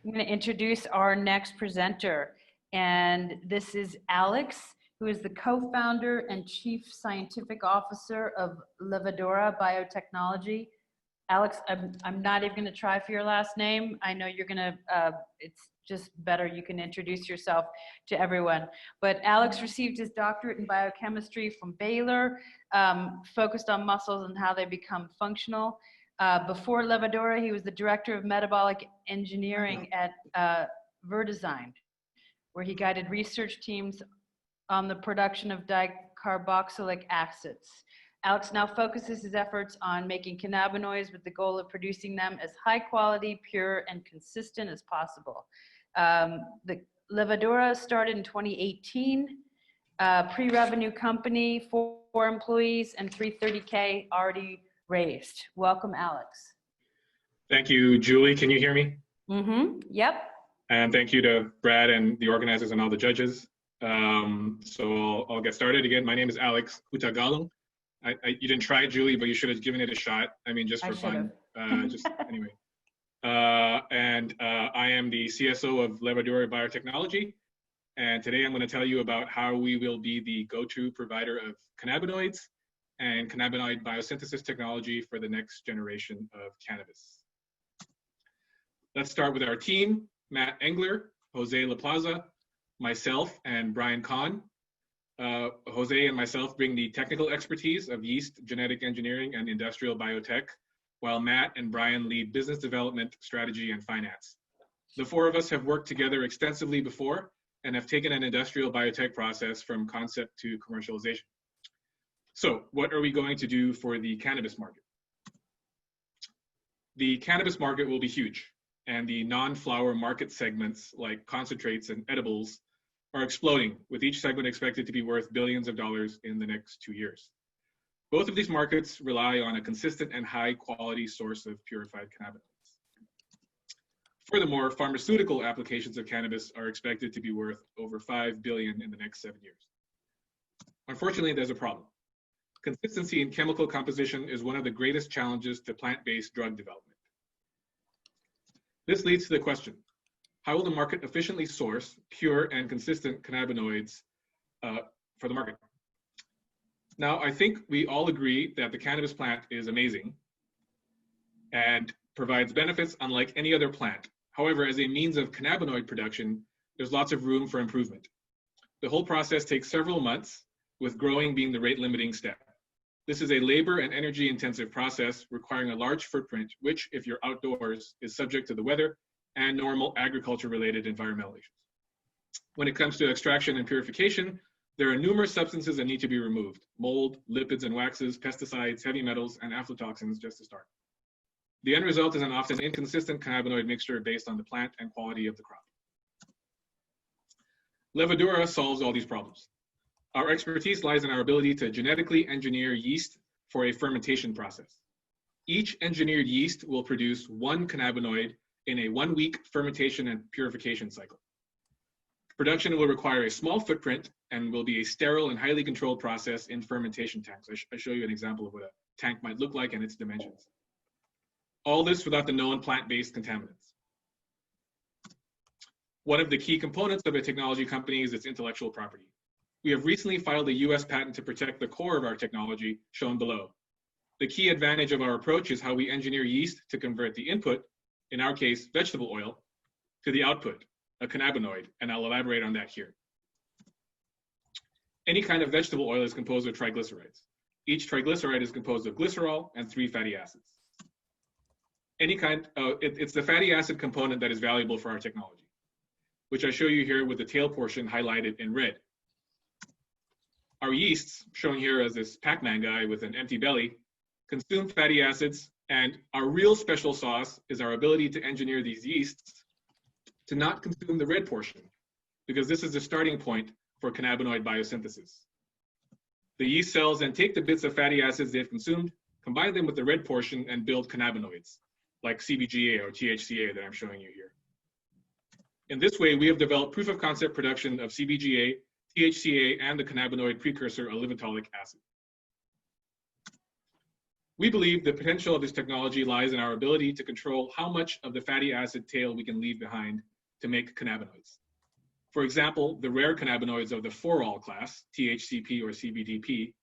I'm going to introduce our next presenter, and this is Alex, who is the co-founder and chief scientific officer of Levadura Biotechnology. Alex, I'm not even going to try for your last name. I know you're going to, it's just better you can introduce yourself to everyone. But Alex received his doctorate in biochemistry from Baylor, focused on muscles and how they become functional. Before Levadura, he was the director of metabolic engineering at Verdesign, where he guided research teams on the production of dicarboxylic acids. Alex now focuses his efforts on making cannabinoids with the goal of producing them as high quality, pure, and consistent as possible. The Levadura started in 2018, pre-revenue company, 4 employees, and $330K already raised. Welcome, Alex. Thank you, Julie. Can you hear me? Mm-hmm. Yep. And thank you to Brad and the organizers and all the judges. So I'll get started again. My name is Alex Hutagalung. You didn't try it, Julie, but you should have given it a shot. I mean, just for fun. Anyway. And I am the CSO of Levadura Biotechnology. And today I'm going to tell you about how we will be the go-to provider of cannabinoids and cannabinoid biosynthesis technology for the next generation of cannabis. Let's start with our team: Matt Engler, Jose LaPlaza, myself, and Brian Kahn. Jose and myself bring the technical expertise of yeast, genetic engineering, and industrial biotech, while Matt and Brian lead business development, strategy, and finance. The 4 of us have worked together extensively before and have taken an industrial biotech process from concept to commercialization. So, what are we going to do for the cannabis market? The cannabis market will be huge, and the non-flower market segments like concentrates and edibles are exploding, with each segment expected to be worth billions of dollars in the next 2 years. Both of these markets rely on a consistent and high-quality source of purified cannabinoids. Furthermore, pharmaceutical applications of cannabis are expected to be worth over $5 billion in the next 7 years. Unfortunately, there's a problem. Consistency in chemical composition is one of the greatest challenges to plant-based drug development. This leads to the question: how will the market efficiently source pure and consistent cannabinoids for the market? Now, I think we all agree that the cannabis plant is amazing and provides benefits unlike any other plant. However, as a means of cannabinoid production, there's lots of room for improvement. The whole process takes several months, with growing being the rate-limiting step. This is a labor and energy-intensive process requiring a large footprint, which, if you're outdoors, is subject to the weather and normal agriculture-related environmental issues. When it comes to extraction and purification, there are numerous substances that need to be removed: mold, lipids and waxes, pesticides, heavy metals, and aflatoxins, just to start. The end result is an often inconsistent cannabinoid mixture based on the plant and quality of the crop. Levadura solves all these problems. Our expertise lies in our ability to genetically engineer yeast for a fermentation process. Each engineered yeast will produce 1 cannabinoid in a 1-week fermentation and purification cycle. Production will require a small footprint and will be a sterile and highly controlled process in fermentation tanks. I show you an example of what a tank might look like and its dimensions. All this without the known plant-based contaminants. One of the key components of a technology company is its intellectual property. We have recently filed a US patent to protect the core of our technology, shown below. The key advantage of our approach is how we engineer yeast to convert the input, in our case, vegetable oil, to the output, a cannabinoid, and I'll elaborate on that here. Any kind of vegetable oil is composed of triglycerides. Each triglyceride is composed of glycerol and 3 fatty acids. It's the fatty acid component that is valuable for our technology, which I show you here with the tail portion highlighted in red. Our yeasts, shown here as this Pac-Man guy with an empty belly, consume fatty acids, and our real special sauce is our ability to engineer these yeasts to not consume the red portion, because this is the starting point for cannabinoid biosynthesis. The yeast cells then take the bits of fatty acids they've consumed, combine them with the red portion, and build cannabinoids, like CBGA or THCA that I'm showing you here. In this way, we have developed proof of concept production of CBGA, THCA, and the cannabinoid precursor olivotolic acid. We believe the potential of this technology lies in our ability to control how much of the fatty acid tail we can leave behind to make cannabinoids. For example, the rare cannabinoids of the 4-ol class, THCP or CBDP,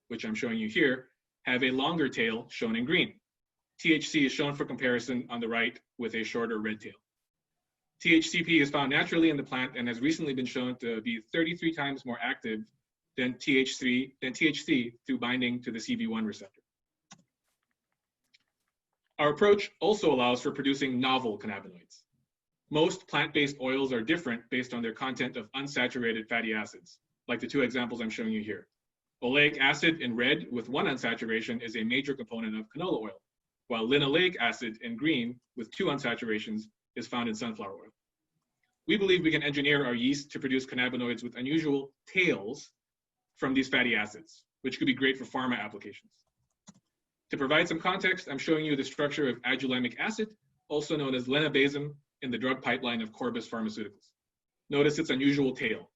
which I'm showing you here, have a longer tail shown in green. THC is shown for comparison on the right with a shorter red tail. THCP is found naturally in the plant and has recently been shown to be 33 times more active than THC through binding to the CB1 receptor. Our approach also allows for producing novel cannabinoids. Most plant-based oils are different based on their content of unsaturated fatty acids, like the 2 examples I'm showing you here. Oleic acid in red with 1 unsaturation is a major component of canola oil, while linoleic acid in green with 2 unsaturations is found in sunflower oil. We believe we can engineer our yeast to produce cannabinoids with unusual tails from these fatty acids, which could be great for pharma applications. To provide some context, I'm showing you the structure of agulamic acid, also known as lenabasum, in the drug pipeline of Corbus Pharmaceuticals. Notice its unusual tail.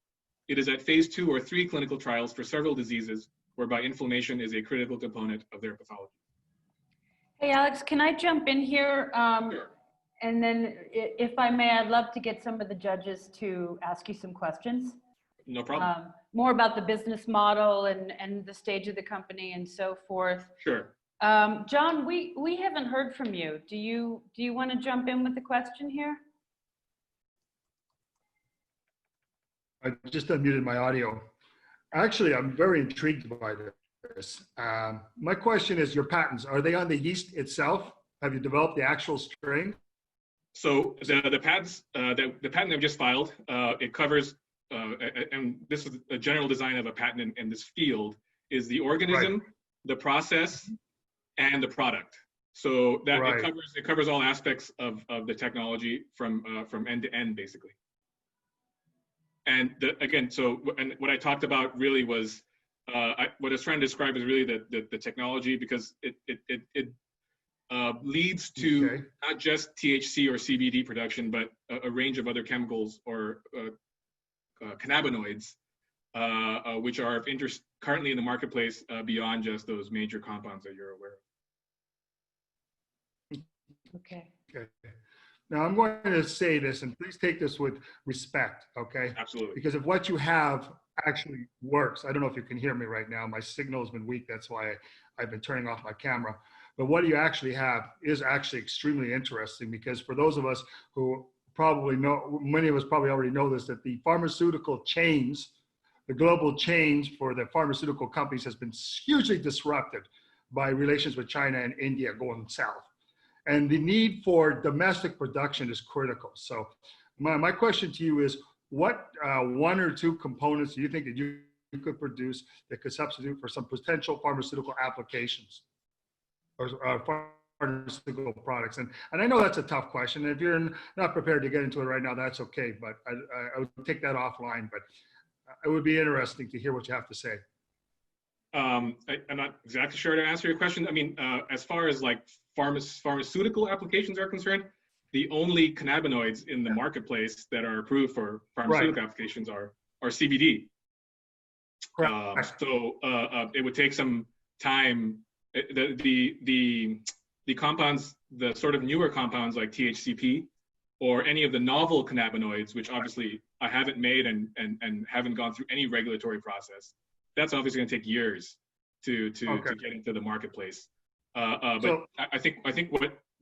It is at phase 2 or 3 clinical trials for several diseases whereby inflammation is a critical component of their pathology. Hey, Alex, can I jump in here? Sure. And then if I may, I'd love to get some of the judges to ask you some questions. No problem. More about the business model and the stage of the company and so forth. Sure. John, we haven't heard from you. Do you want to jump in with the question here? I just unmuted my audio. Actually, I'm very intrigued by this. My question is, your patents, are they on the yeast itself? Have you developed the actual strain? So the patents, the patent I've just filed, it covers, and this is a general design of a patent in this field, is the organism, right, the process, and the product. So that right, it covers all aspects of the technology from end to end, basically. And again, so and what I talked about really was what I was trying to describe is really the technology, because it leads to not just THC or CBD production, but a range of other chemicals or cannabinoids, which are of interest currently in the marketplace beyond just those major compounds that you're aware of. Okay. Now I'm going to say this, and please take this with respect, okay? Absolutely. Because if what you have actually works, I don't know if you can hear me right now. My signal has been weak. That's why I've been turning off my camera. But what you actually have is actually extremely interesting, because for those of us who probably know, many of us probably already know this, that the pharmaceutical chains, the global change for the pharmaceutical companies has been hugely disrupted by relations with China and India going south. And the need for domestic production is critical. So my question to you is, what 1 or 2 components do you think that you could produce that could substitute for some potential pharmaceutical applications or pharmaceutical products? And I know that's a tough question. And if you're not prepared to get into it right now, that's okay. But I would take that offline. But it would be interesting to hear what you have to say. I'm not exactly sure to answer your question. I mean, as far as like pharmaceutical applications are concerned, the only cannabinoids in the marketplace that are approved for pharmaceutical applications are CBD. So it would take some time. The compounds, the sort of newer compounds like THCP or any of the novel cannabinoids, which obviously I haven't made and haven't gone through any regulatory process, that's obviously going to take years to get into the marketplace. But I think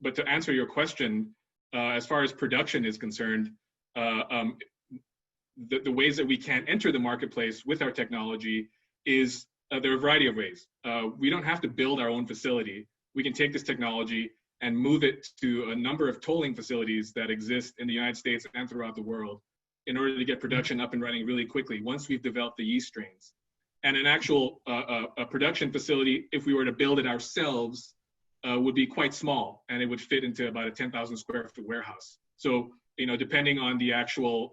but to answer your question, as far as production is concerned, the ways that we can enter the marketplace with our technology is there are a variety of ways. We don't have to build our own facility. We can take this technology and move it to a number of tolling facilities that exist in the United States and throughout the world in order to get production up and running really quickly once we've developed the yeast strains. And an actual a production facility, if we were to build it ourselves, would be quite small, and it would fit into about a 10,000 square foot warehouse. So, you know, depending on the actual,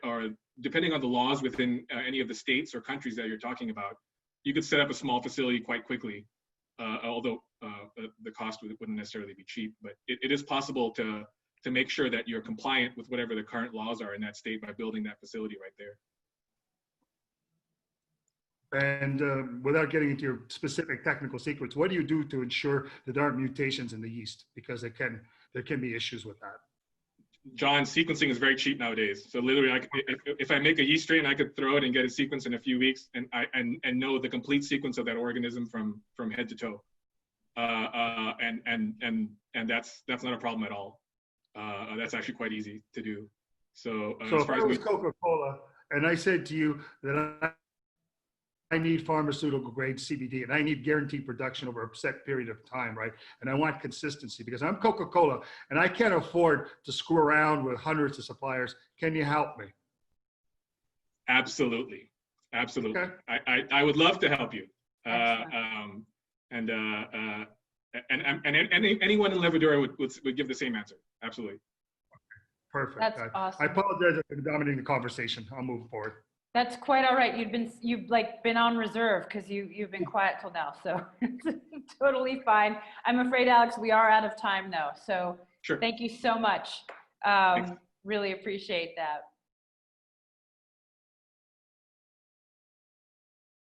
or depending on the laws within any of the states or countries that you're talking about, you could set up a small facility quite quickly, although the cost wouldn't necessarily be cheap. But it is possible to make sure that you're compliant with whatever the current laws are in that state by building that facility right there. And without getting into your specific technical secrets, what do you do to ensure that there aren't mutations in the yeast? Because there can be issues with that. John, sequencing is very cheap nowadays. So literally, if I make a yeast strain, I could throw it and get it sequenced in a few weeks, and know the complete sequence of that organism from head to toe. And that's not a problem at all. That's actually quite easy to do. So, So if I was Coca-Cola and I said to you that I need pharmaceutical grade CBD and I need guaranteed production over a set period of time, right? And I want consistency because I'm Coca-Cola and I can't afford to screw around with hundreds of suppliers. Can you help me? Absolutely. Absolutely. Okay. I would love to help you. Excellent. Anyone in Levadura would give the same answer. Absolutely. Perfect. That's awesome. I apologize for dominating the conversation. I'll move forward. That's quite all right. You've like been on reserve because you've been quiet till now, so it's totally fine. I'm afraid, Alex, we are out of time though. So Sure. thank you so much. Really appreciate that.